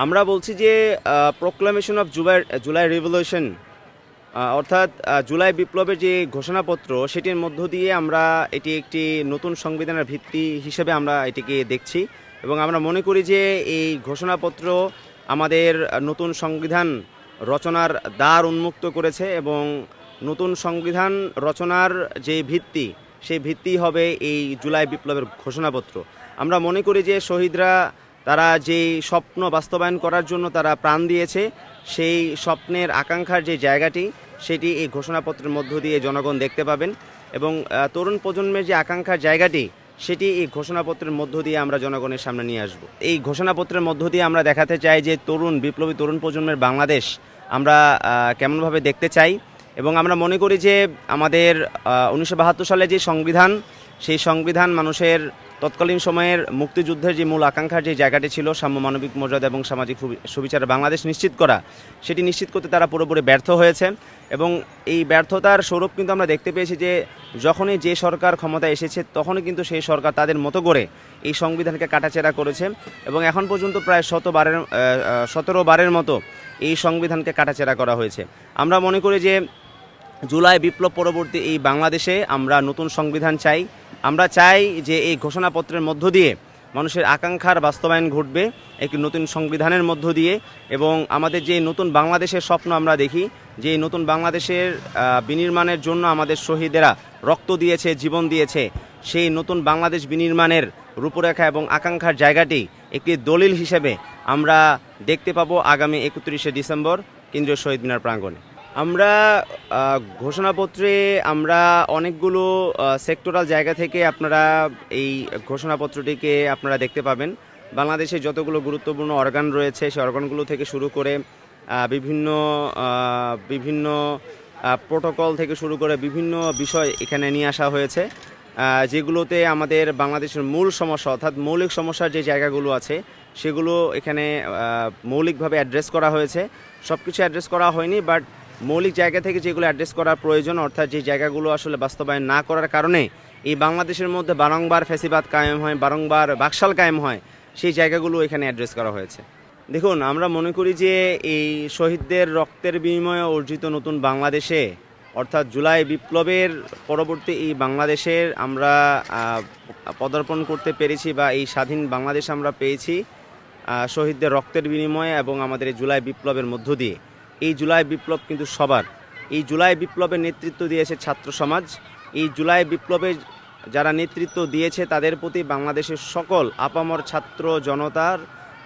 আমরা বলছি যে প্রোক্লামেশন অফ জুলাই রিভলিউশন, অর্থাৎ জুলাই বিপ্লবের যে ঘোষণাপত্র, সেটির মধ্য দিয়ে আমরা এটি একটি নতুন সংবিধানের ভিত্তি হিসেবে আমরা এটিকে দেখছি। এবং আমরা মনে করি যে এই ঘোষণাপত্র আমাদের নতুন সংবিধান রচনার দ্বার উন্মুক্ত করেছে এবং নতুন সংবিধান রচনার যে ভিত্তি, সেই ভিত্তি হবে এই জুলাই বিপ্লবের ঘোষণাপত্র। আমরা মনে করি যে শহীদরা তারা যেই স্বপ্ন বাস্তবায়ন করার জন্য তারা প্রাণ দিয়েছে, সেই স্বপ্নের আকাঙ্ক্ষার যে জায়গাটি, সেটি এই ঘোষণাপত্রের মধ্য দিয়ে জনগণ দেখতে পাবেন। এবং তরুণ প্রজন্মের যে আকাঙ্ক্ষার জায়গাটি, সেটি এই ঘোষণাপত্রের মধ্য দিয়ে আমরা জনগণের সামনে নিয়ে আসব। এই ঘোষণাপত্রের মধ্য দিয়ে আমরা দেখাতে চাই যে বিপ্লবী তরুণ প্রজন্মের বাংলাদেশ আমরা কেমনভাবে দেখতে চাই। এবং আমরা মনে করি যে আমাদের 1972 সালে যে সংবিধান, সেই সংবিধান মানুষের তৎকালীন সময়ের মুক্তিযুদ্ধের যে মূল আকাঙ্ক্ষার যে জায়গাটি ছিল, সাম্য, মানবিক মর্যাদা এবং সামাজিক সুবিচারের বাংলাদেশ নিশ্চিত করা, সেটি নিশ্চিত করতে তারা পুরোপুরি ব্যর্থ হয়েছে। এবং এই ব্যর্থতার স্বরূপ কিন্তু আমরা দেখতে পেয়েছি যে যখনই যে সরকার ক্ষমতায় এসেছে, তখনই কিন্তু সেই সরকার তাদের মতো করে এই সংবিধানকে কাটাছেঁড়া করেছে এবং এখন পর্যন্ত প্রায় 17 বারের মতো এই সংবিধানকে কাটাছেঁড়া করা হয়েছে। আমরা মনে করি যে জুলাই বিপ্লব পরবর্তী এই বাংলাদেশে আমরা নতুন সংবিধান চাই। আমরা চাই যে এই ঘোষণাপত্রের মধ্য দিয়ে মানুষের আকাঙ্ক্ষার বাস্তবায়ন ঘটবে একটি নতুন সংবিধানের মধ্য দিয়ে। এবং আমাদের যে নতুন বাংলাদেশের স্বপ্ন আমরা দেখি, যে নতুন বাংলাদেশের বিনির্মাণের জন্য আমাদের শহীদেরা রক্ত দিয়েছে, জীবন দিয়েছে, সেই নতুন বাংলাদেশ বিনির্মাণের রূপরেখা এবং আকাঙ্ক্ষার জায়গাটি একটি দলিল হিসেবে আমরা দেখতে পাবো আগামী 31শে ডিসেম্বর কেন্দ্রীয় শহীদ মিনার প্রাঙ্গণে। আমরা ঘোষণাপত্রে আমরা অনেকগুলো সেক্টরাল জায়গা থেকে আপনারা এই ঘোষণাপত্রটিকে আপনারা দেখতে পাবেন। বাংলাদেশে যতগুলো গুরুত্বপূর্ণ অর্গান রয়েছে, সেই অর্গানগুলো থেকে শুরু করে বিভিন্ন বিভিন্ন প্রোটোকল থেকে শুরু করে বিভিন্ন বিষয় এখানে নিয়ে আসা হয়েছে, যেগুলোতে আমাদের বাংলাদেশের মূল সমস্যা অর্থাৎ মৌলিক সমস্যার যে জায়গাগুলো আছে, সেগুলো এখানে মৌলিকভাবে অ্যাড্রেস করা হয়েছে। সব কিছু অ্যাড্রেস করা হয়নি, বাট মৌলিক জায়গা থেকে যেগুলো অ্যাড্রেস করার প্রয়োজন, অর্থাৎ যে জায়গাগুলো আসলে বাস্তবায়ন না করার কারণে এই বাংলাদেশের মধ্যে বারংবার ফ্যাসিবাদ কায়েম হয়, বারংবার বাকশাল কায়েম হয়, সেই জায়গাগুলো এখানে অ্যাড্রেস করা হয়েছে। দেখুন, আমরা মনে করি যে এই শহীদদের রক্তের বিনিময়ে অর্জিত নতুন বাংলাদেশে, অর্থাৎ জুলাই বিপ্লবের পরবর্তী এই বাংলাদেশের আমরা পদার্পণ করতে পেরেছি বা এই স্বাধীন বাংলাদেশ আমরা পেয়েছি শহীদদের রক্তের বিনিময়ে এবং আমাদের এই জুলাই বিপ্লবের মধ্য দিয়ে। এই জুলাই বিপ্লব কিন্তু সবার। এই জুলাই বিপ্লবের নেতৃত্ব দিয়েছে ছাত্র সমাজ। এই জুলাই বিপ্লবে যারা নেতৃত্ব দিয়েছে, তাদের প্রতি বাংলাদেশের সকল আপামর ছাত্র জনতার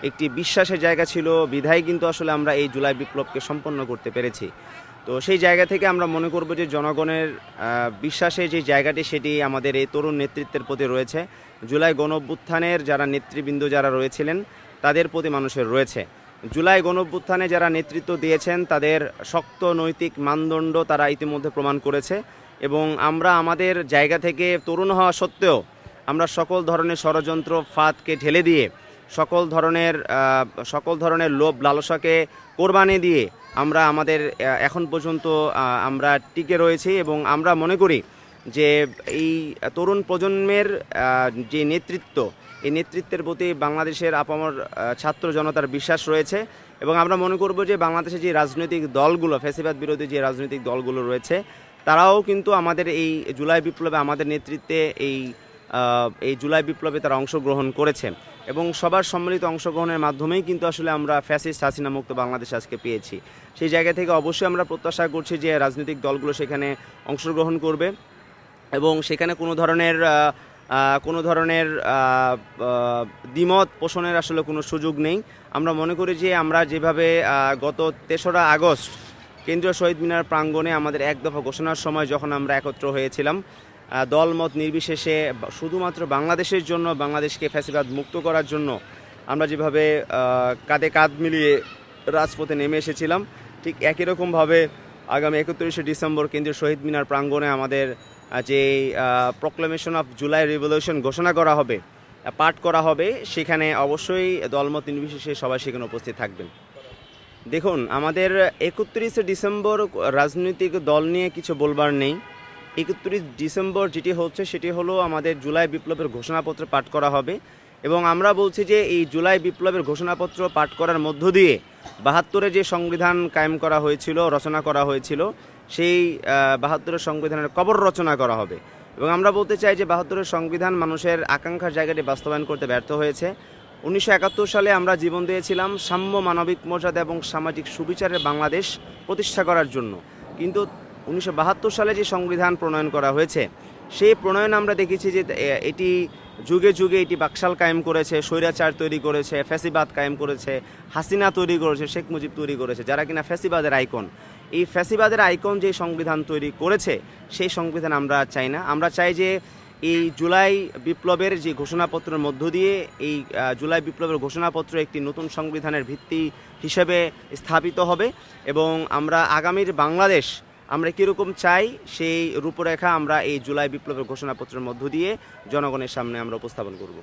একটি বিশ্বাসের জায়গা ছিল, বিধায় কিন্তু আসলে আমরা এই জুলাই বিপ্লবকে সম্পন্ন করতে পেরেছি। তো সেই জায়গা থেকে আমরা মনে করব যে জনগণের বিশ্বাসের যে জায়গাটি, সেটি আমাদের এই তরুণ নেতৃত্বের প্রতি রয়েছে। জুলাই গণঅভ্যুত্থানের যারা নেতৃবৃন্দ যারা রয়েছিলেন, তাদের প্রতি মানুষের রয়েছে। জুলাই গণঅভ্যুত্থানে যারা নেতৃত্ব দিয়েছেন, তাদের শক্ত নৈতিক মানদণ্ড তারা ইতিমধ্যে প্রমাণ করেছে। এবং আমরা আমাদের জায়গা থেকে তরুণ হওয়া সত্ত্বেও আমরা সকল ধরনের ষড়যন্ত্র ফাঁদকে ঢেলে দিয়ে, সকল ধরনের লোভ লালসাকে কোরবানি দিয়ে আমরা আমাদের এখন পর্যন্ত আমরা টিকে রয়েছি। এবং আমরা মনে করি যে এই তরুণ প্রজন্মের যে নেতৃত্ব, এই নেতৃত্বের প্রতি বাংলাদেশের আপামর ছাত্র জনতার বিশ্বাস রয়েছে। এবং আমরা মনে করব যে বাংলাদেশে যে রাজনৈতিক দলগুলো, ফ্যাসিবাদ বিরোধী যে রাজনৈতিক দলগুলো রয়েছে, তারাও কিন্তু আমাদের এই জুলাই বিপ্লবে আমাদের নেতৃত্বে এই জুলাই বিপ্লবে তারা অংশগ্রহণ করেছে। এবং সবার সম্মিলিত অংশগ্রহণের মাধ্যমেই কিন্তু আসলে আমরা ফ্যাসিস্ট হাসিনা মুক্ত বাংলাদেশ আজকে পেয়েছি। সেই জায়গা থেকে অবশ্যই আমরা প্রত্যাশা করছি যে রাজনৈতিক দলগুলো সেখানে অংশগ্রহণ করবে এবং সেখানে কোনো ধরনের দ্বিমত পোষণের আসলে কোনো সুযোগ নেই। আমরা মনে করি যে আমরা যেভাবে গত 3রা আগস্ট কেন্দ্রীয় শহীদ মিনার প্রাঙ্গণে আমাদের এক দফা ঘোষণার সময় যখন আমরা একত্র হয়েছিলাম, দলমত নির্বিশেষে শুধুমাত্র বাংলাদেশের জন্য, বাংলাদেশকে ফ্যাসিবাদ মুক্ত করার জন্য আমরা যেভাবে কাঁধে কাঁধ মিলিয়ে রাজপথে নেমে এসেছিলাম, ঠিক একই রকমভাবে আগামী 31শে ডিসেম্বর কেন্দ্রীয় শহীদ মিনার প্রাঙ্গণে আমাদের যে প্রোক্লামেশন অফ জুলাই রিভলিউশন ঘোষণা করা হবে, পাঠ করা হবে, সেখানে অবশ্যই দলমত নির্বিশেষে সবাই সেখানে উপস্থিত থাকবেন। দেখুন, আমাদের 31শে ডিসেম্বর রাজনৈতিক দল নিয়ে কিছু বলবার নেই। 31 ডিসেম্বর যেটি হচ্ছে, সেটি হলো আমাদের জুলাই বিপ্লবের ঘোষণাপত্র পাঠ করা হবে এবং আমরা বলছি যে এই জুলাই বিপ্লবের ঘোষণাপত্র পাঠ করার মধ্য দিয়ে ৭২-এ যে সংবিধান কায়েম করা হয়েছিল, রচনা করা হয়েছিল, সেই ৭২-এর সংবিধানের কবর রচনা করা হবে। এবং আমরা বলতে চাই যে ৭২-এর সংবিধান মানুষের আকাঙ্ক্ষার জায়গাটি বাস্তবায়ন করতে ব্যর্থ হয়েছে। ১৯৭১ সালে আমরা জীবন দিয়েছিলাম সাম্য, মানবিক মর্যাদা এবং সামাজিক সুবিচারের বাংলাদেশ প্রতিষ্ঠা করার জন্য, কিন্তু ১৯৭২ সালে যে সংবিধান প্রণয়ন করা হয়েছে সেই প্রণয়ন আমরা দেখেছি যে এটি যুগে যুগে এটি বাকশাল কায়েম করেছে, স্বৈরাচার তৈরি করেছে, ফ্যাসিবাদ কায়েম করেছে, হাসিনা তৈরি করেছে, শেখ মুজিব তৈরি করেছে, যারা কিনা ফ্যাসিবাদের আইকন। এই ফ্যাসিবাদের আইকন যে সংবিধান তৈরি করেছে সেই সংবিধান আমরা চাই না। আমরা চাই যে এই জুলাই বিপ্লবের যে ঘোষণাপত্রের মধ্য দিয়ে এই জুলাই বিপ্লবের ঘোষণাপত্র একটি নতুন সংবিধানের ভিত্তি হিসেবে স্থাপিত হবে এবং আমরা আগামীর বাংলাদেশ আমরা কীরকম চাই সেই রূপরেখা আমরা এই জুলাই বিপ্লবের ঘোষণাপত্রের মধ্য দিয়ে জনগণের সামনে আমরা উপস্থাপন করব।